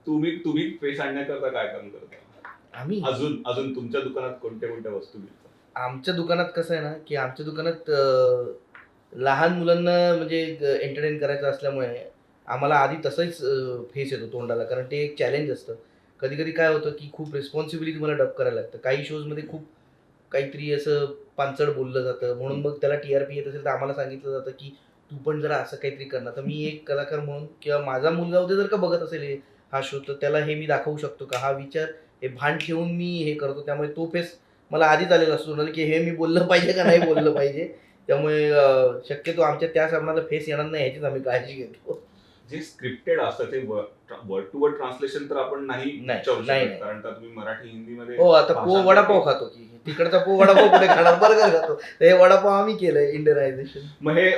तुम्ही तुम्ही फेस आणण्याकरता काय काम करता? आम्ही अजून तुमच्या दुकानात कोणत्या कोणत्या वस्तू मिळतात? आमच्या दुकानात कसं आहे ना, की आमच्या दुकानात लहान मुलांना म्हणजे एंटरटेन करायचं असल्यामुळे आम्हाला आधी तसंच फेस येतो तोंडाला, कारण ते एक चॅलेंज असतं. कधी-कधी काय होतं, की खूप रिस्पॉन्सिबिलिटी मला डब करायला लागतं. काही शोजमध्ये खूप काहीतरी असं पांचट बोललं जातं, म्हणून मग त्याला टी-आर-पी येत असेल तर आम्हाला सांगितलं जातं, की तू पण जरा असं काहीतरी कर ना. तर मी एक कलाकार म्हणून किंवा माझा मुलगा उद्या जर का बघत असेल हा शो, तर त्याला हे मी दाखवू शकतो का? हा विचार, हे भान ठेवून मी हे करतो. त्यामुळे तो फेस मला आधीच आलेला असतो ना, की हे मी बोललं पाहिजे का नाही बोललं पाहिजे. त्यामुळे शक्यतो आमच्या त्या सामन्याला फेस येणार नाही ह्याचीच आम्ही काळजी घेतो. जे स्क्रिप्टेड असतं ते वर्ड टू वर्ड ट्रान्सलेशन तर आपण नाही नाही, विचारू नाही, शकत, नाही. कारण का तुम्ही मराठी हिंदीमध्ये हो, आता पो वडापाव खातो की तिकडचा पो वडापाव कुठे खाणार? बर्गर खातो. हे वडापाव आम्ही केलंय इंडियनायझेशन. मग हे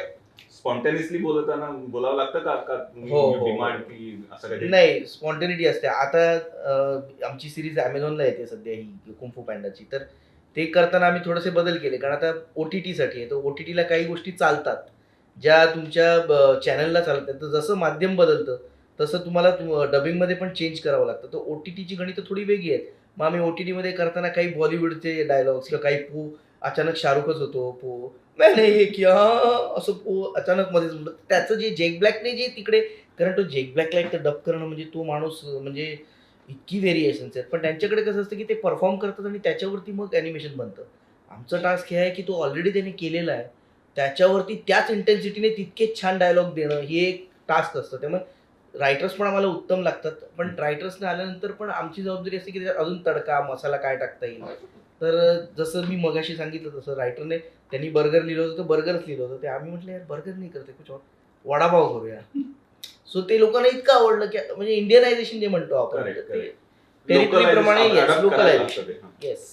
स्पॉन्टेनियसली बोलताना बोलावं लागतं का का तुम्ही हो, हो. डिमांड की असं काही? नाही, स्पॉन्टेनिटी असते. आता आमची सीरीज Amazonला येते सध्या ही कुंग फू पॅन्डाची. तर ते करताना आम्ही थोडेसे बदल केले. कारण आता ओ-टी-टीसाठी आहे. तर ओ-टी-टीला काही गोष्टी चालतात, ज्या तुमच्या चॅनलला चालत नाहीत. तर जसं माध्यम बदलतं, तसं तुम्हाला डबिंगमध्ये पण चेंज करावं लागतं. तर ओ-टी-टीची गणितं थोडी वेगळी आहेत. मग आम्ही ओ-टी-टीमध्ये करताना काही बॉलिवूडचे डायलॉग्स किंवा काही पो अचानक शाहरुखच होतो पो, मैंने ये किया असं पो अचानक मध्येच म्हणतो. त्याचं जे जॅक ब्लॅकने जे तिकडे, कारण तो जेक ब्लॅकला एक तर डब करणं म्हणजे तो माणूस म्हणजे इतकी व्हेरिएशन्स आहेत. पण त्यांच्याकडे कसं असतं, की ते परफॉर्म करतात आणि त्याच्यावरती मग ॲनिमेशन बनतं. आमचा टास्क हे आहे, की तो ऑलरेडी त्याने केलेला आहे. त्याच्यावरती त्याच इंटेन्सिटीने तितकेच छान डायलॉग देणं हे एक टास्क असतं. त्यामुळे रायटर्स पण आम्हाला उत्तम लागतात. पण रायटर्सने आल्यानंतर पण आमची जबाबदारी असते, की त्याच्यात अजून तडका, मसाला काय टाकता येईल. तर जसं मी मगाशी सांगितलं तसं रायटरने त्यांनी बर्गर लिहिलं होतं, तर बर्गरच लिहिलं होतं. ते आम्ही म्हटलं, "यार बर्गर नाही करत कुछ और, वडापाव करूया." सो ते लोकांना इतकं आवडलं, की म्हणजे इंडियनायझेशन जे म्हणतो आपण, Correct, तर ते correct. टेरिटरी प्रमाणे येस, Localize करायला लोकलायझेशन. लागतं ते. येस.